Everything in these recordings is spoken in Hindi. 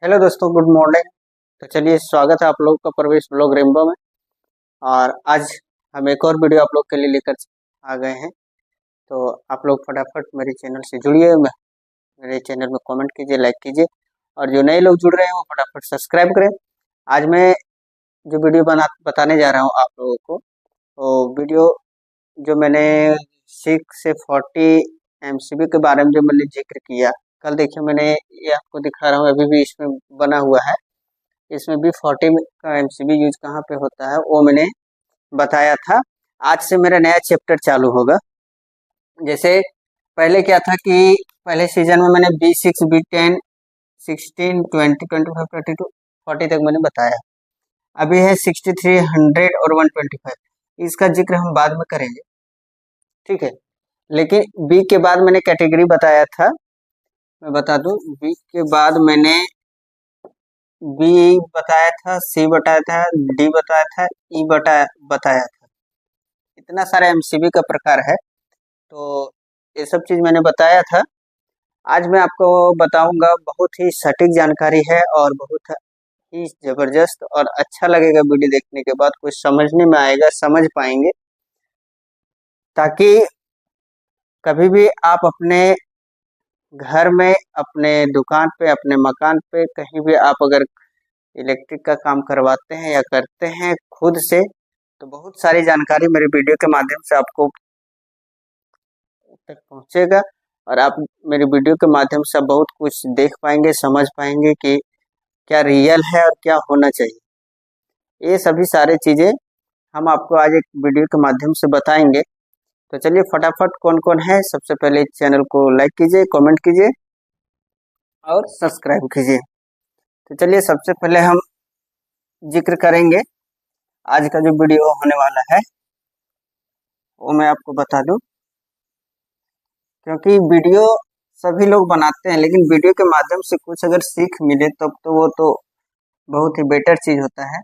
हेलो दोस्तों, गुड मॉर्निंग। तो चलिए, स्वागत है आप लोगों का प्रवेश ब्लॉग रेम्बो में। और आज हम एक और वीडियो आप लोग के लिए लेकर आ गए हैं। तो आप लोग फटाफट मेरे चैनल से जुड़िए, मेरे चैनल में कमेंट कीजिए, लाइक कीजिए। और जो नए लोग जुड़ रहे हैं वो फटाफट सब्सक्राइब करें। आज मैं जो वीडियो बताने जा रहा हूँ आप लोगों को, वो वीडियो जो मैंने 6 से 40 MCB के बारे में जो मैंने जिक्र किया कल, देखिए मैंने ये आपको दिखा रहा हूँ, अभी भी इसमें बना हुआ है। इसमें भी 40 का MCB यूज कहाँ पे होता है वो मैंने बताया था। आज से मेरा नया चैप्टर चालू होगा। जैसे पहले क्या था कि पहले सीजन में मैंने B6 B10 16 20 25 32 40 तक मैंने बताया। अभी है 63 100 और 125। इसका जिक्र हम बाद में करेंगे, ठीक है। लेकिन बी के बाद मैंने कैटेगरी बताया था, मैं बता दूं। बी के बाद मैंने बी बताया था, सी बताया था, डी बताया था, ई बताया था। इतना सारा एमसीबी का प्रकार है, तो ये सब चीज मैंने बताया था। आज मैं आपको बताऊंगा, बहुत ही सटीक जानकारी है और बहुत ही जबरदस्त और अच्छा लगेगा। वीडियो देखने के बाद कुछ समझने में आएगा, समझ पाएंगे, ताकि कभी भी आप अपने घर में, अपने दुकान पे, अपने मकान पे, कहीं भी आप अगर इलेक्ट्रिक का काम करवाते हैं या करते हैं खुद से, तो बहुत सारी जानकारी मेरे वीडियो के माध्यम से आपको तक पहुंचेगा। और आप मेरे वीडियो के माध्यम से बहुत कुछ देख पाएंगे, समझ पाएंगे कि क्या रियल है और क्या होना चाहिए। ये सभी सारी चीजें हम आपको आज एक वीडियो के माध्यम से बताएंगे। तो चलिए फटाफट, कौन कौन है, सबसे पहले चैनल को लाइक कीजिए, कमेंट कीजिए और सब्सक्राइब कीजिए। तो चलिए सबसे पहले हम जिक्र करेंगे आज का जो वीडियो होने वाला है, वो मैं आपको बता दूं। क्योंकि वीडियो सभी लोग बनाते हैं, लेकिन वीडियो के माध्यम से कुछ अगर सीख मिले तब तो वो तो बहुत ही बेटर चीज होता है।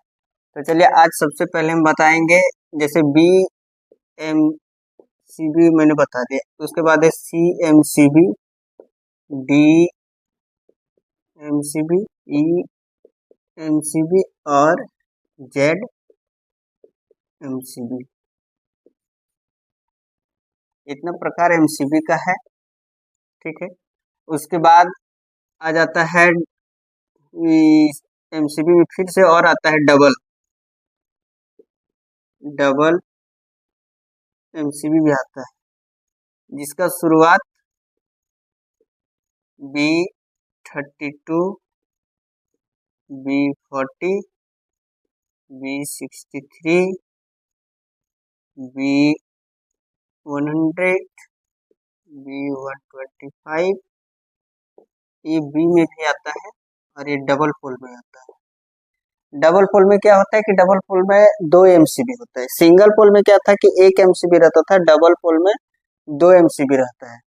तो चलिए आज सबसे पहले हम बताएंगे, जैसे BMCB मैंने बता दिया, उसके बाद है CMCB, DMCB, EMCB और ZMCB। इतना प्रकार MCB का है, ठीक है। उसके बाद आ जाता है MCB में फिर से और आता है डबल डबल MCB भी आता है, जिसका शुरुआत B32, B40, B63, B100, B125, ये बी में भी आता है और ये डबल पोल में आता है। डबल पोल में क्या होता है कि डबल पोल में 2 MCB होता है। सिंगल पोल में क्या था कि 1 MCB रहता था, डबल पोल में 2 MCB रहता है।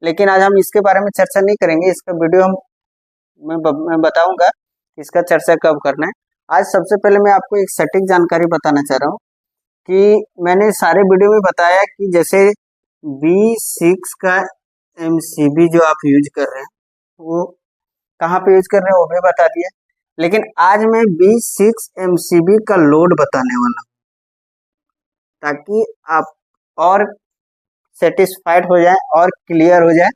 लेकिन आज हम इसके बारे में चर्चा नहीं करेंगे, इसका वीडियो मैं बताऊंगा कि इसका चर्चा कब करना है। आज सबसे पहले मैं आपको एक सटीक जानकारी बताना चाह रहा हूँ कि मैंने सारे वीडियो में बताया कि जैसे B6 का MCB जो आप यूज कर रहे हैं वो कहाँ पे यूज कर रहे हैं वो भी बता दिया। लेकिन आज मैं B6 MCB का लोड बताने वाला हूँ, ताकि आप और सेटिस्फाइड हो जाए और क्लियर हो जाए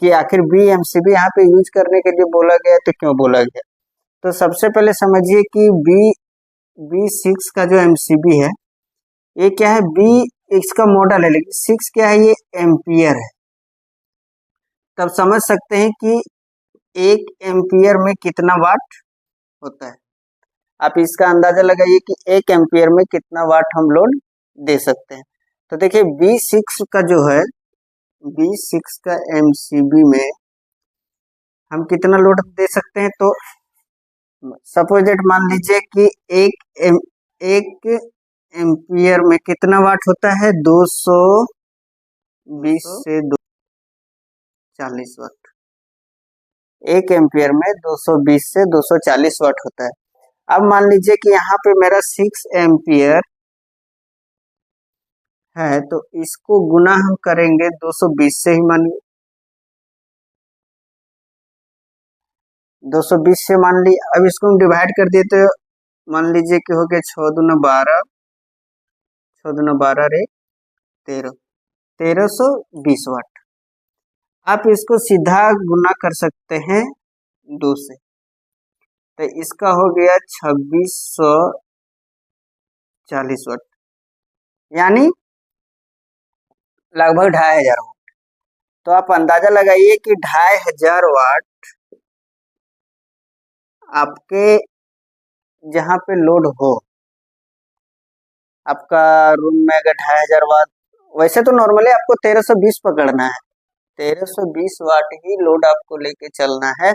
कि आखिर BMCB यहाँ पे यूज करने के लिए बोला गया है तो क्यों बोला गया। तो सबसे पहले समझिए कि B6 का जो MCB है, ये क्या है, B इसका मॉडल है, लेकिन 6 क्या है, ये एम्पियर है। तब समझ सकते हैं कि 1 एम्पियर में कितना वाट होता है। आप इसका अंदाजा लगाइए कि 1 एम्पियर में कितना वाट हम लोड दे सकते हैं। तो देखिए B6 का जो है, B6 का MCB में हम कितना लोड दे सकते हैं। तो सपोज डेट मान लीजिए कि एक एम्पियर में कितना वाट होता है, 220 से 240 वाट। 1 एम्पियर में 220 से 240 वाट होता है। अब मान लीजिए कि यहाँ पे मेरा 6 एम्पियर है, तो इसको गुना हम करेंगे 220 से ही, मानिए 220 से मान ली, अब इसको हम डिवाइड कर दिए तो मान लीजिए कि हो गया 6 दूना 12, 6 दूना 12 रे 13, 1320 वाट। आप इसको सीधा गुना कर सकते हैं 2 से, तो इसका हो गया 2640 वाट, यानी लगभग 2500 वाट। तो आप अंदाजा लगाइए कि 2500 वाट आपके जहां पे लोड हो, आपका रूम में अगर 2500 वाट, वैसे तो नॉर्मली आपको 1320 पकड़ना है, 1320 वाट ही लोड आपको लेके चलना है।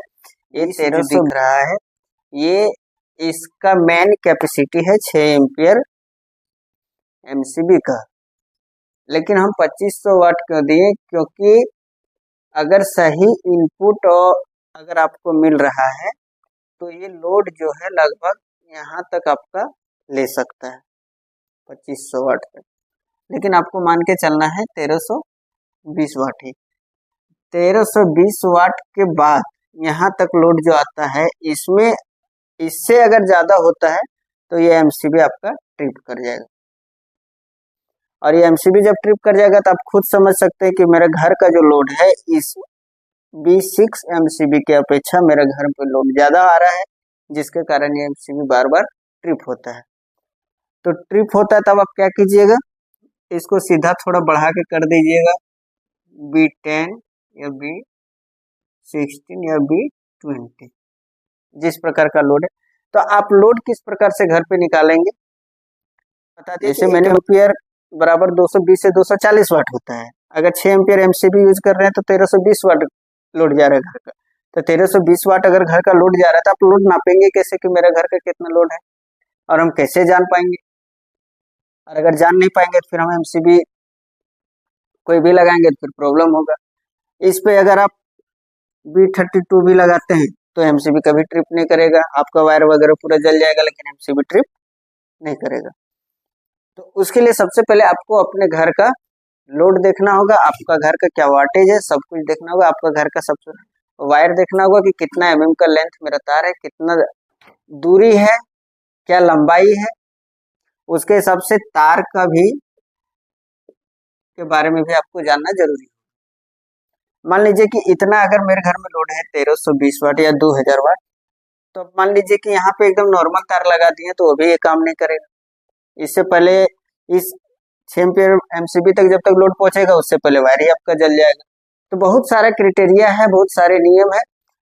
ये 1300 दिख रहा है, ये इसका मेन कैपेसिटी है 6 एम्पियर एमसीबी का, लेकिन हम 2500 वाट क्यों दिए, क्योंकि अगर सही इनपुट और अगर आपको मिल रहा है तो ये लोड जो है लगभग यहाँ तक आपका ले सकता है 2500 वाट तक, लेकिन आपको मान के चलना है 1320 वाट ही। 1320 वाट के बाद यहाँ तक लोड जो आता है, इसमें इससे अगर ज्यादा होता है तो ये एमसीबी आपका ट्रिप कर जाएगा, और ये एमसीबी जब ट्रिप कर जाएगा तो आप खुद समझ सकते हैं कि मेरे घर का जो लोड है इस B6 एमसीबी की अपेक्षा मेरे घर पे लोड ज्यादा आ रहा है, जिसके कारण ये एमसीबी बार बार ट्रिप होता है। तो ट्रिप होता है तब आप क्या कीजिएगा, इसको सीधा थोड़ा बढ़ा के कर दीजिएगा B10 या B16 या B20, जिस प्रकार का लोड है। तो आप लोड किस प्रकार से घर पे निकालेंगे, बता दीजिए। जैसे मैंने एम्पियर बराबर 220 से 240 वाट होता है, अगर 6 एम्पियर एमसीबी यूज कर रहे हैं तो 1320 वाट लोड जा रहा है घर का। तो 1320 वाट अगर घर का लोड जा रहा है तो आप लोड नापेंगे कैसे कि मेरा घर का कितना लोड है, और हम कैसे जान पाएंगे, और अगर जान नहीं पाएंगे तो फिर हम एमसीबी कोई भी लगाएंगे तो फिर प्रॉब्लम होगा। इस पे अगर आप B32 भी लगाते हैं तो एमसीबी कभी ट्रिप नहीं करेगा, आपका वायर वगैरह पूरा जल जाएगा लेकिन एमसीबी ट्रिप नहीं करेगा। तो उसके लिए सबसे पहले आपको अपने घर का लोड देखना होगा, आपका घर का क्या वाटेज है, सब कुछ देखना होगा। आपका घर का सबसे वायर देखना होगा कि कितना एमएम का लेंथ मेरा तार है, कितना दूरी है, क्या लंबाई है, उसके हिसाब से तार का भी के बारे में भी आपको जानना जरूरी है। मान लीजिए कि इतना अगर मेरे घर में लोड है 1320 वाट या 2000 वाट, तो अब मान लीजिए कि यहाँ पे एकदम नॉर्मल तार लगा दिए तो वो भी ये काम नहीं करेगा। इससे पहले इस 6 एम्पियर एमसीबी तक जब तक लोड पहुंचेगा उससे पहले वायर ही आपका जल जाएगा। तो बहुत सारा क्राइटेरिया है, बहुत सारे नियम है,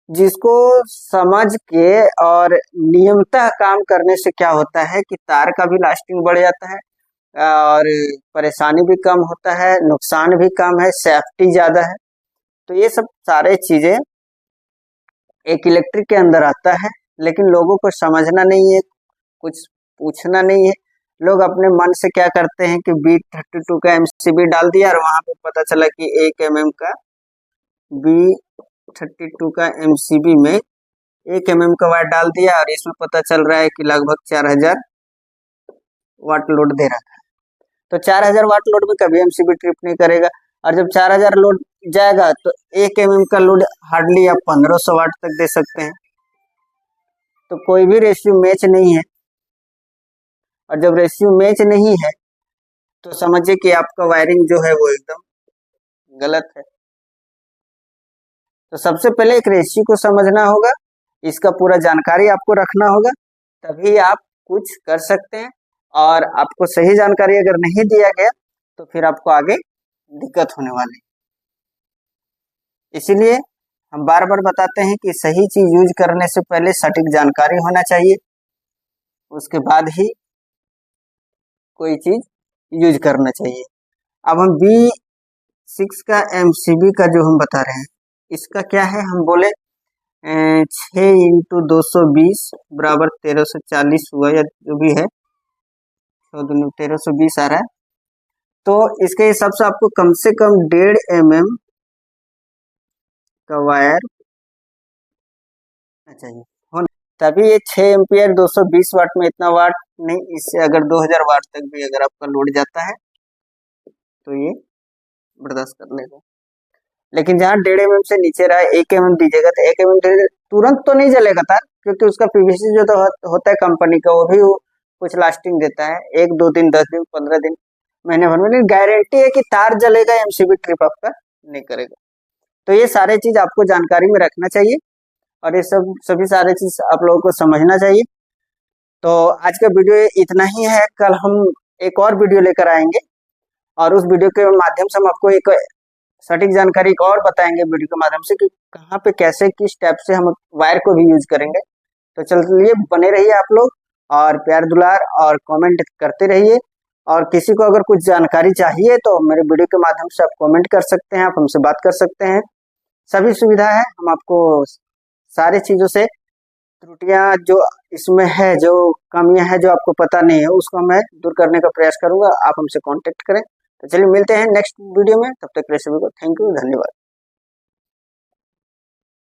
जिसको समझ के और नियमतः काम करने से क्या होता है कि तार का भी लास्टिंग बढ़ जाता है, और परेशानी भी कम होता है, नुकसान भी कम है, सेफ्टी ज्यादा है। तो ये सब सारे चीजें एक इलेक्ट्रिक के अंदर आता है, लेकिन लोगों को समझना नहीं है, कुछ पूछना नहीं है। लोग अपने मन से क्या करते हैं कि B32 का एमसीबी डाल दिया और वहां पे पता चला कि 1 mm का B32 का एमसीबी में 1 mm का वाट डाल दिया और इसमें पता चल रहा है कि लगभग 4000 वाट लोड दे रहा है। तो 4000 वाट लोड में कभी एमसीबी ट्रिप नहीं करेगा, और जब 4000 लोड जाएगा तो 1 mm का लोड हार्डली आप 1500 वाट तक दे सकते हैं। तो कोई भी रेशियो मैच नहीं है, और जब रेशियो मैच नहीं है तो समझिए कि आपका वायरिंग जो है वो एकदम गलत है। तो सबसे पहले एक रेशियो को समझना होगा, इसका पूरा जानकारी आपको रखना होगा, तभी आप कुछ कर सकते हैं। और आपको सही जानकारी अगर नहीं दिया गया तो फिर आपको आगे दिक्कत होने वाली। इसीलिए हम बार बार बताते हैं कि सही चीज यूज करने से पहले सटीक जानकारी होना चाहिए, उसके बाद ही कोई चीज यूज करना चाहिए। अब हम B6 का एमसीबी का जो हम बता रहे हैं, इसका क्या है, हम बोले 6 × 220 बराबर 1340 हुआ, या जो भी है 1320 आ रहा है। तो इसके हिसाब से आपको कम से कम 1.5 mm का वायर चाहिए हो, तभी ये 6 एम्पियर 220 वाट में इतना वाट नहीं, इससे अगर 2000 वाट तक भी अगर आपका लोड जाता है तो ये बर्दाश्त कर लेगा। लेकिन जहाँ 1.5 mm से नीचे रहा है 1 mm दीजिएगा तो 1 mm तुरंत तो नहीं जलेगा तार, क्योंकि उसका पीवीसी जो तो होता है कंपनी का, वो भी कुछ लास्टिंग देता है, 1-2 दिन, 10 दिन, 15 दिन, महीने भर में। लेकिन गारंटी है कि तार जलेगा, एमसीबी ट्रिप आपका नहीं करेगा। तो ये सारे चीज आपको जानकारी में रखना चाहिए, और ये सभी सारे चीज आप लोगों को समझना चाहिए। तो आज का वीडियो इतना ही है। कल हम एक और वीडियो लेकर आएंगे, और उस वीडियो के माध्यम से हम आपको एक सटीक जानकारी एक और बताएंगे वीडियो के माध्यम से, कि कहाँ पे कैसे किस टाइप से हम वायर को भी यूज करेंगे। तो चलिए, बने रहिए आप लोग, और प्यार दुलार और कमेंट करते रहिए। और किसी को अगर कुछ जानकारी चाहिए तो मेरे वीडियो के माध्यम से आप कमेंट कर सकते हैं, आप हमसे बात कर सकते हैं। सभी सुविधा है, हम आपको सारी चीजों से त्रुटियां जो इसमें है, जो कमियां है, जो आपको पता नहीं है, उसको मैं दूर करने का प्रयास करूंगा। आप हमसे कांटेक्ट करें। तो चलिए, मिलते हैं नेक्स्ट वीडियो में। तब तक के लिए सभी को थैंक यू, धन्यवाद।